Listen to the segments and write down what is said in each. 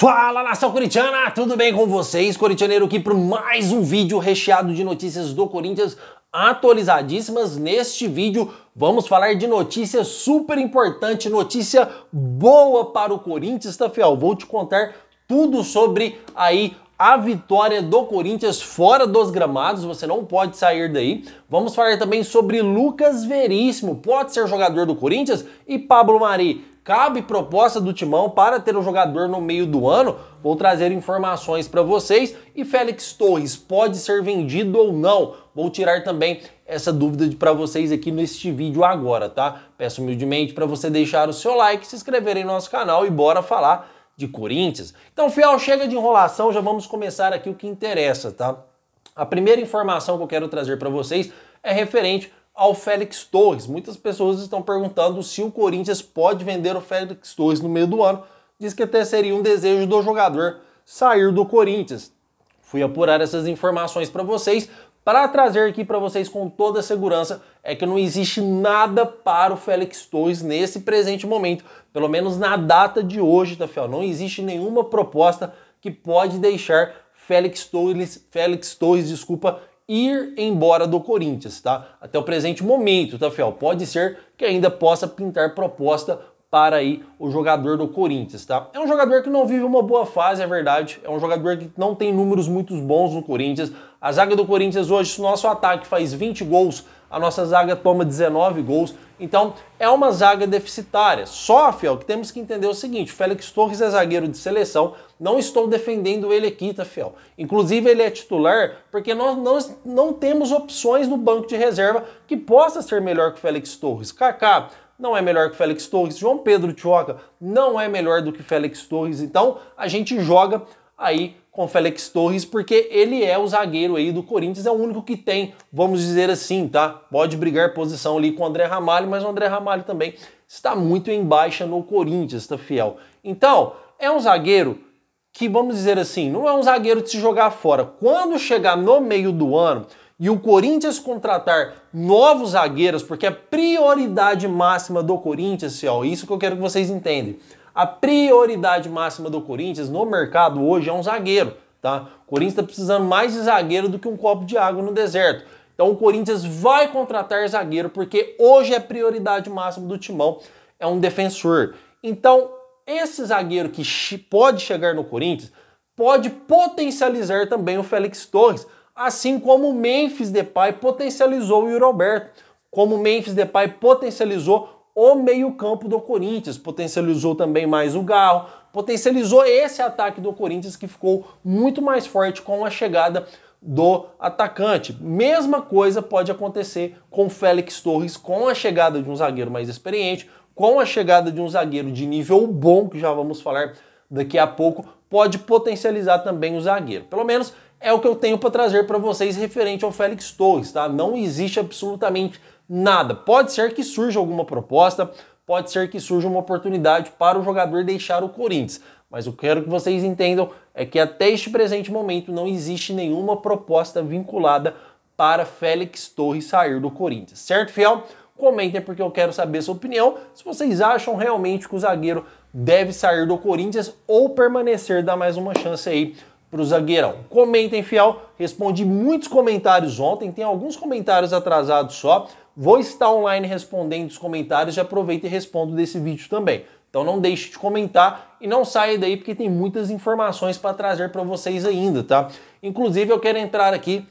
Fala, nação corintiana, tudo bem com vocês? Corintianeiro aqui para mais um vídeo recheado de notícias do Corinthians atualizadíssimas. Neste vídeo vamos falar de notícia super importante, notícia boa para o Corinthians, tá, fiel? Vou te contar tudo sobre aí a vitória do Corinthians fora dos gramados, você não pode sair daí. Vamos falar também sobre Lucas Veríssimo, pode ser jogador do Corinthians, e Pablo Mari. Cabe proposta do Timão para ter o jogador no meio do ano? Vou trazer informações para vocês. E Félix Torres pode ser vendido ou não? Vou tirar também essa dúvida para vocês aqui neste vídeo agora, tá? Peço humildemente para você deixar o seu like, se inscrever em nosso canal e bora falar de Corinthians. Então, fiel, chega de enrolação, já vamos começar aqui o que interessa, tá? A primeira informação que eu quero trazer para vocês é referente ao Félix Torres. Muitas pessoas estão perguntando se o Corinthians pode vender o Félix Torres no meio do ano. Diz que até seria um desejo do jogador sair do Corinthians. Fui apurar essas informações para vocês, para trazer aqui para vocês com toda a segurança, é que não existe nada para o Félix Torres nesse presente momento, pelo menos na data de hoje, tá, fiel? Não existe nenhuma proposta que pode deixar Félix Torres, ir embora do Corinthians, tá? Até o presente momento, tá, fiel? Pode ser que ainda possa pintar proposta para aí o jogador do Corinthians, tá? É um jogador que não vive uma boa fase, é verdade. É um jogador que não tem números muito bons no Corinthians. A zaga do Corinthians hoje, se o nosso ataque faz 20 gols, a nossa zaga toma 19 gols. Então, é uma zaga deficitária. Só, fiel, que temos que entender o seguinte: o Félix Torres é zagueiro de seleção. Não estou defendendo ele aqui, tá, fiel? Inclusive, ele é titular porque nós não temos opções no banco de reserva que possa ser melhor que o Félix Torres. Kaká não é melhor que o Félix Torres. João Pedro Tioca não é melhor do que o Félix Torres. Então, a gente joga aí com o Félix Torres porque ele é o zagueiro aí do Corinthians, é o único que tem, vamos dizer assim, tá? Pode brigar posição ali com o André Ramalho, mas o André Ramalho também está muito em baixa no Corinthians, tá, fiel? Então, é um zagueiro que, vamos dizer assim, não é um zagueiro de se jogar fora. Quando chegar no meio do ano e o Corinthians contratar novos zagueiros, porque a prioridade máxima do Corinthians, fiel, isso que eu quero que vocês entendam. A prioridade máxima do Corinthians no mercado hoje é um zagueiro, tá? O Corinthians está precisando mais de zagueiro do que um copo de água no deserto. Então o Corinthians vai contratar zagueiro porque hoje a prioridade máxima do Timão é um defensor. Então esse zagueiro que pode chegar no Corinthians pode potencializar também o Félix Torres, assim como o Memphis Depay potencializou o Yuri Alberto, como o Memphis Depay potencializou o meio-campo do Corinthians, potencializou também mais o Garro, potencializou esse ataque do Corinthians que ficou muito mais forte com a chegada do atacante. Mesma coisa pode acontecer com o Félix Torres, com a chegada de um zagueiro mais experiente, com a chegada de um zagueiro de nível bom, que já vamos falar daqui a pouco, pode potencializar também o zagueiro. Pelo menos é o que eu tenho para trazer para vocês referente ao Félix Torres, tá? Não existe absolutamente nada. Pode ser que surja alguma proposta, pode ser que surja uma oportunidade para o jogador deixar o Corinthians, mas eu quero que vocês entendam é que até este presente momento não existe nenhuma proposta vinculada para Félix Torres sair do Corinthians, certo, fiel? Comentem porque eu quero saber a sua opinião, se vocês acham realmente que o zagueiro deve sair do Corinthians ou permanecer, dar mais uma chance aí para o zagueirão. Comentem, fiel, respondi muitos comentários ontem, tem alguns comentários atrasados só, vou estar online respondendo os comentários, já aproveito e respondo desse vídeo também. Então não deixe de comentar e não saia daí porque tem muitas informações para trazer para vocês ainda, tá? Inclusive eu quero entrar aqui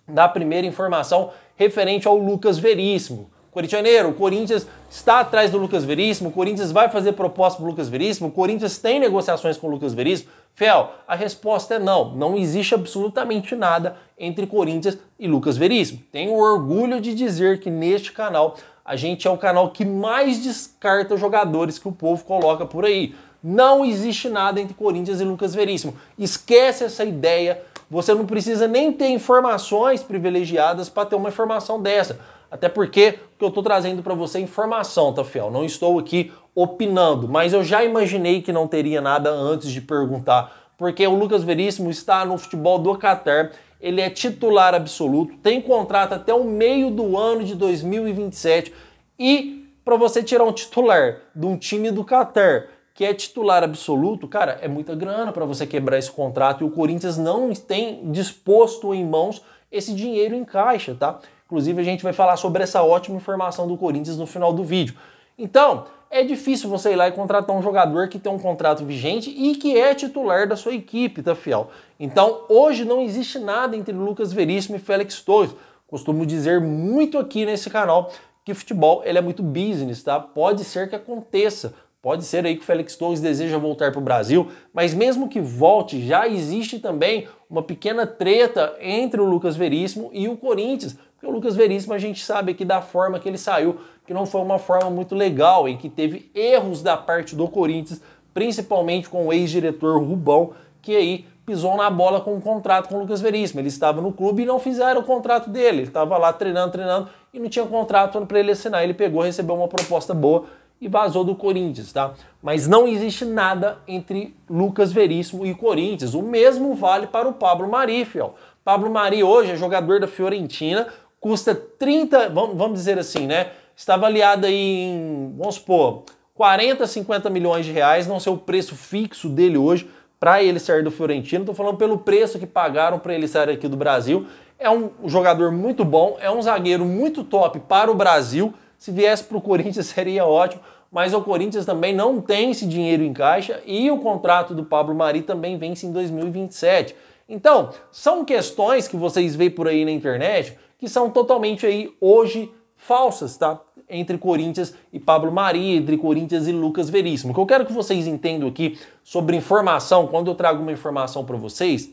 na primeira informação referente ao Lucas Veríssimo. Corintianeiro, o Corinthians está atrás do Lucas Veríssimo, o Corinthians vai fazer proposta para o Lucas Veríssimo, o Corinthians tem negociações com o Lucas Veríssimo. Fiel, a resposta é não, não existe absolutamente nada entre Corinthians e Lucas Veríssimo. Tenho orgulho de dizer que neste canal, a gente é o canal que mais descarta jogadores que o povo coloca por aí. Não existe nada entre Corinthians e Lucas Veríssimo. Esquece essa ideia, você não precisa nem ter informações privilegiadas para ter uma informação dessa. Até porque o que eu estou trazendo para você é informação, tá, fiel? Não estou aqui opinando, mas eu já imaginei que não teria nada antes de perguntar, porque o Lucas Veríssimo está no futebol do Qatar, ele é titular absoluto, tem contrato até o meio do ano de 2027 e para você tirar um titular de um time do Qatar que é titular absoluto, cara, é muita grana para você quebrar esse contrato e o Corinthians não tem disposto em mãos esse dinheiro em caixa, tá? Inclusive a gente vai falar sobre essa ótima informação do Corinthians no final do vídeo. Então, é difícil você ir lá e contratar um jogador que tem um contrato vigente e que é titular da sua equipe, tá, fiel? Então, hoje não existe nada entre Lucas Veríssimo e Félix Torres. Costumo dizer muito aqui nesse canal que futebol ele é muito business, tá? Pode ser que aconteça. Pode ser aí que o Félix Torres deseja voltar para o Brasil, mas mesmo que volte, já existe também uma pequena treta entre o Lucas Veríssimo e o Corinthians. Porque o Lucas Veríssimo a gente sabe aqui da forma que ele saiu, que não foi uma forma muito legal, em que teve erros da parte do Corinthians, principalmente com o ex-diretor Rubão, que aí pisou na bola com um contrato com o Lucas Veríssimo. Ele estava no clube e não fizeram o contrato dele. Ele estava lá treinando e não tinha contrato para ele assinar. Ele pegou, recebeu uma proposta boa e vazou do Corinthians, tá? Mas não existe nada entre Lucas Veríssimo e Corinthians. O mesmo vale para o Pablo Mari, fiel. Pablo Mari hoje é jogador da Fiorentina, custa 30, vamos dizer assim, né? Está avaliado aí em, vamos supor, 40, 50 milhões de reais, não sei o preço fixo dele hoje para ele sair do Fiorentina. Estou falando pelo preço que pagaram para ele sair aqui do Brasil. É um jogador muito bom, é um zagueiro muito top para o Brasil. Se viesse para o Corinthians seria ótimo, mas o Corinthians também não tem esse dinheiro em caixa e o contrato do Pablo Mari também vence em 2027. Então, são questões que vocês veem por aí na internet que são totalmente aí hoje falsas, tá? Entre Corinthians e Pablo Mari, entre Corinthians e Lucas Veríssimo. O que eu quero que vocês entendam aqui sobre informação, quando eu trago uma informação para vocês,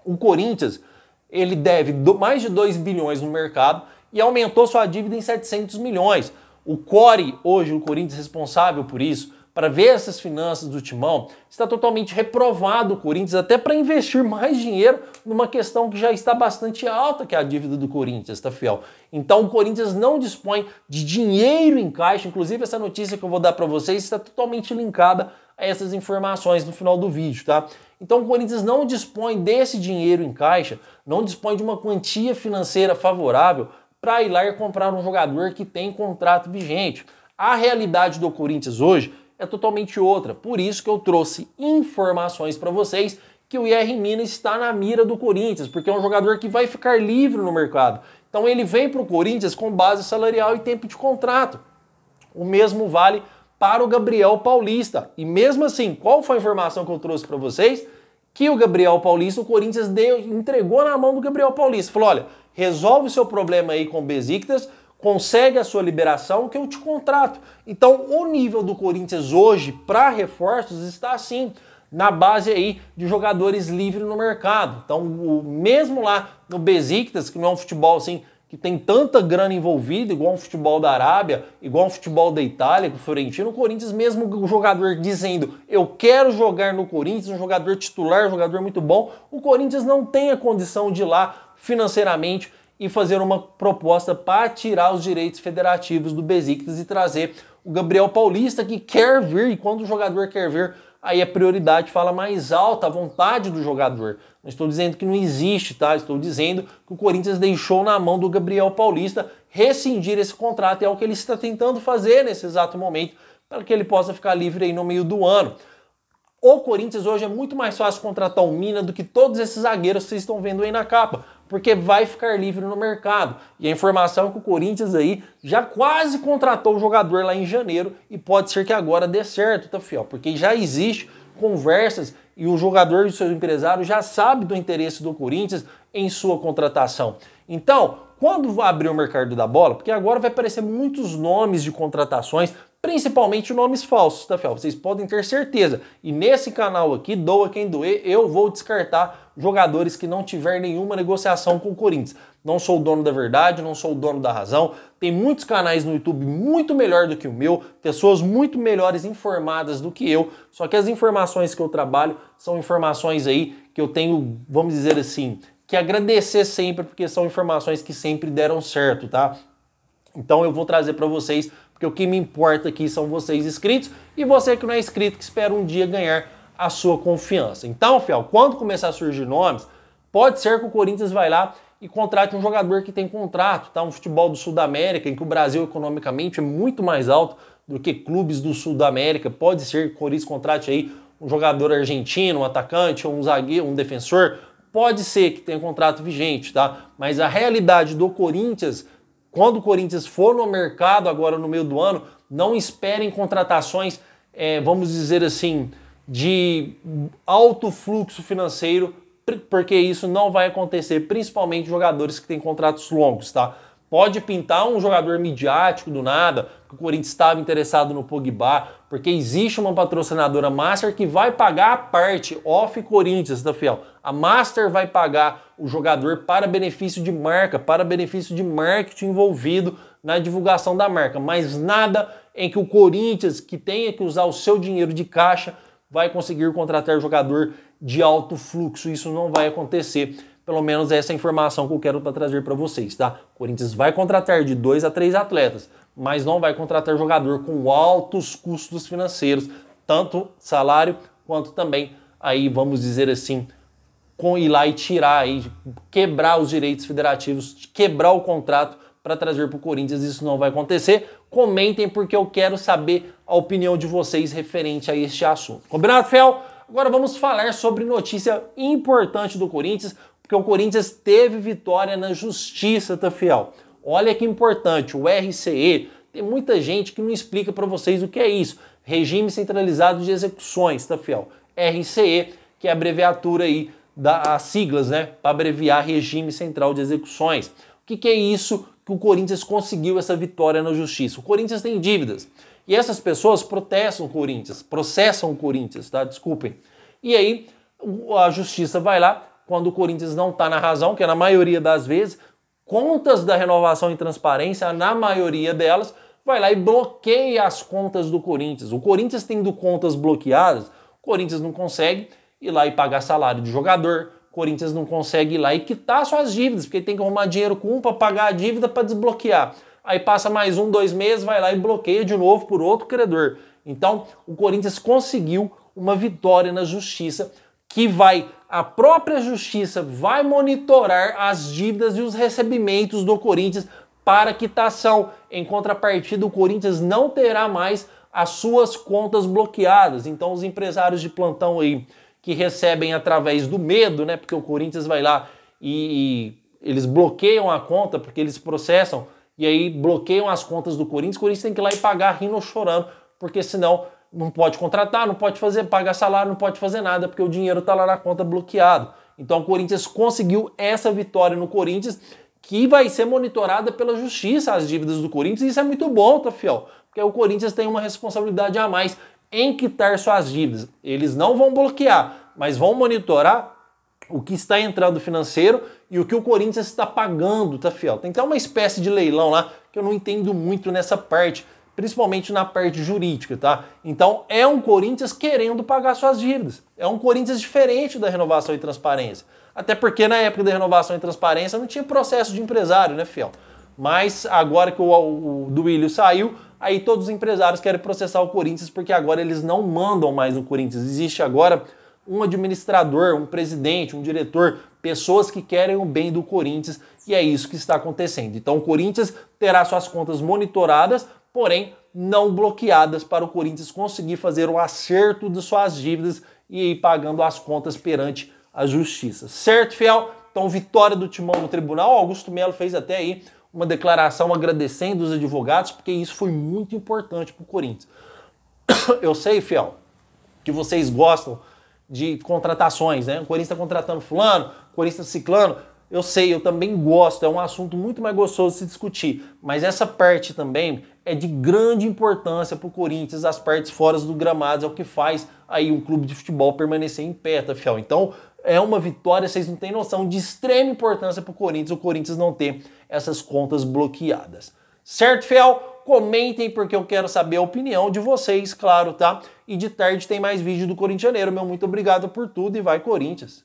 o Corinthians, ele deve mais de 2 bilhões no mercado e aumentou sua dívida em 700 milhões. O Core, hoje, o Corinthians responsável por isso, para ver essas finanças do Timão, está totalmente reprovado o Corinthians, até para investir mais dinheiro numa questão que já está bastante alta, que é a dívida do Corinthians, tá, fiel? Então o Corinthians não dispõe de dinheiro em caixa, inclusive essa notícia que eu vou dar para vocês está totalmente linkada a essas informações no final do vídeo, tá? Então o Corinthians não dispõe desse dinheiro em caixa, não dispõe de uma quantia financeira favorável para ir lá e comprar um jogador que tem contrato vigente. A realidade do Corinthians hoje é totalmente outra. Por isso que eu trouxe informações para vocês que o Yerry Mina está na mira do Corinthians, porque é um jogador que vai ficar livre no mercado. Então ele vem para o Corinthians com base salarial e tempo de contrato. O mesmo vale para o Gabriel Paulista. E mesmo assim, qual foi a informação que eu trouxe para vocês? Que o Gabriel Paulista, o Corinthians entregou na mão do Gabriel Paulista. Falou, olha, resolve o seu problema aí com o Besiktas, consegue a sua liberação que eu te contrato. Então o nível do Corinthians hoje para reforços está assim, na base aí de jogadores livres no mercado. Então mesmo lá no Besiktas, que não é um futebol assim que tem tanta grana envolvida, igual um futebol da Arábia, igual um futebol da Itália, com o Fiorentino, o Corinthians mesmo o jogador dizendo eu quero jogar no Corinthians, um jogador titular, um jogador muito bom, o Corinthians não tem a condição de ir lá financeiramente e fazer uma proposta para tirar os direitos federativos do Besiktas e trazer o Gabriel Paulista, que quer vir, e quando o jogador quer vir, aí a prioridade fala mais alta, a vontade do jogador. Não estou dizendo que não existe, tá? Estou dizendo que o Corinthians deixou na mão do Gabriel Paulista rescindir esse contrato, e é o que ele está tentando fazer nesse exato momento, para que ele possa ficar livre aí no meio do ano. O Corinthians hoje é muito mais fácil contratar o Mina do que todos esses zagueiros que vocês estão vendo aí na capa, porque vai ficar livre no mercado. E a informação é que o Corinthians aí já quase contratou o jogador lá em janeiro e pode ser que agora dê certo, tá, fiel? Porque já existe conversas e o jogador e o seu empresário já sabe do interesse do Corinthians em sua contratação. Então, quando abrir o mercado da bola, porque agora vai aparecer muitos nomes de contratações, principalmente nomes falsos, tá, fiel? Vocês podem ter certeza. E nesse canal aqui, doa quem doer, eu vou descartar jogadores que não tiver nenhuma negociação com o Corinthians. Não sou o dono da verdade, não sou o dono da razão. Tem muitos canais no YouTube muito melhor do que o meu, pessoas muito melhores informadas do que eu, só que as informações que eu trabalho são informações aí que eu tenho, vamos dizer assim, que agradecer sempre, porque são informações que sempre deram certo, tá? Então eu vou trazer para vocês, porque o que me importa aqui são vocês inscritos e você que não é inscrito, que espera um dia ganhar a sua confiança. Então, fiel, quando começar a surgir nomes, pode ser que o Corinthians vai lá e contrate um jogador que tem contrato, tá? Um futebol do Sul da América, em que o Brasil economicamente é muito mais alto do que clubes do sul da América. Pode ser que o Corinthians contrate aí um jogador argentino, um atacante, ou um zagueiro, um defensor. Pode ser que tenha contrato vigente, tá? Mas a realidade do Corinthians, quando o Corinthians for no mercado agora no meio do ano, não esperem contratações, vamos dizer assim, de alto fluxo financeiro, porque isso não vai acontecer, principalmente jogadores que têm contratos longos, tá? Pode pintar um jogador midiático do nada, que o Corinthians estava interessado no Pogba, porque existe uma patrocinadora Master que vai pagar a parte off Corinthians, tá, fiel? A Master vai pagar o jogador para benefício de marca, para benefício de marketing envolvido na divulgação da marca, mas nada em que o Corinthians, que tenha que usar o seu dinheiro de caixa, vai conseguir contratar jogador de alto fluxo. Isso não vai acontecer. Pelo menos essa é a informação que eu quero trazer para vocês, tá? O Corinthians vai contratar de 2 a 3 atletas, mas não vai contratar jogador com altos custos financeiros, tanto salário quanto também, aí vamos dizer assim, com ir lá e tirar, aí, quebrar os direitos federativos, quebrar o contrato para trazer para o Corinthians. Isso não vai acontecer. Comentem porque eu quero saber a opinião de vocês referente a este assunto. Combinado, fiel? Agora vamos falar sobre notícia importante do Corinthians, porque o Corinthians teve vitória na justiça, tá, fiel? Olha que importante, o RCE. Tem muita gente que não explica para vocês o que é isso. Regime Centralizado de Execuções, tá, fiel? RCE, que é a abreviatura aí das siglas, né? Para abreviar Regime Central de Execuções. O que é isso que o Corinthians conseguiu essa vitória na justiça? O Corinthians tem dívidas. E essas pessoas processam o Corinthians, tá? Desculpem. E aí a justiça vai lá, quando o Corinthians não está na razão, que é na maioria das vezes, contas da Renovação e Transparência, na maioria delas, vai lá e bloqueia as contas do Corinthians. O Corinthians tendo contas bloqueadas, o Corinthians não consegue ir lá e pagar salário de jogador, o Corinthians não consegue ir lá e quitar suas dívidas, porque tem que arrumar dinheiro com um para pagar a dívida para desbloquear. Aí passa mais 1, 2 meses, vai lá e bloqueia de novo por outro credor. Então, o Corinthians conseguiu uma vitória na justiça, que a própria justiça vai monitorar as dívidas e os recebimentos do Corinthians para quitação. Em contrapartida, o Corinthians não terá mais as suas contas bloqueadas. Então, os empresários de plantão aí que recebem através do medo, né? Porque o Corinthians vai lá e eles bloqueiam a conta, porque eles processam, e aí bloqueiam as contas do Corinthians. O Corinthians tem que ir lá e pagar rindo ou chorando, porque senão não pode contratar, não pode pagar salário, não pode fazer nada, porque o dinheiro está lá na conta bloqueado. Então o Corinthians conseguiu essa vitória no Corinthians, que vai ser monitorada pela justiça, as dívidas do Corinthians, e isso é muito bom, tá, fiel? Porque o Corinthians tem uma responsabilidade a mais em quitar suas dívidas. Eles não vão bloquear, mas vão monitorar o que está entrando financeiro e o que o Corinthians está pagando, tá, fiel? Tem até uma espécie de leilão lá que eu não entendo muito nessa parte, principalmente na parte jurídica, tá? Então é um Corinthians querendo pagar suas dívidas. É um Corinthians diferente da Renovação e Transparência. Até porque na época da Renovação e Transparência não tinha processo de empresário, né, fiel? Mas agora que o Duílio saiu, aí todos os empresários querem processar o Corinthians, porque agora eles não mandam mais no Corinthians. Existe agora um administrador, um presidente, um diretor, pessoas que querem o bem do Corinthians, e é isso que está acontecendo. Então o Corinthians terá suas contas monitoradas, porém não bloqueadas, para o Corinthians conseguir fazer o acerto de suas dívidas e ir pagando as contas perante a justiça. Certo, fiel? Então, vitória do Timão no tribunal. O Augusto Melo fez até aí uma declaração agradecendo os advogados, porque isso foi muito importante para o Corinthians. Eu sei, fiel, que vocês gostam de contratações, né? O Corinthians está contratando fulano, o Corinthians está ciclano. Eu sei, eu também gosto, é um assunto muito mais gostoso de se discutir, mas essa parte também é de grande importância para o Corinthians, as partes fora do gramado, é o que faz aí um clube de futebol permanecer em pé, tá, fiel? Então, é uma vitória, vocês não têm noção, de extrema importância para o Corinthians não ter essas contas bloqueadas. Certo, fiel? Comentem, porque eu quero saber a opinião de vocês, claro, tá? E de tarde tem mais vídeo do Corintianeiro. Meu muito obrigado por tudo e vai Corinthians!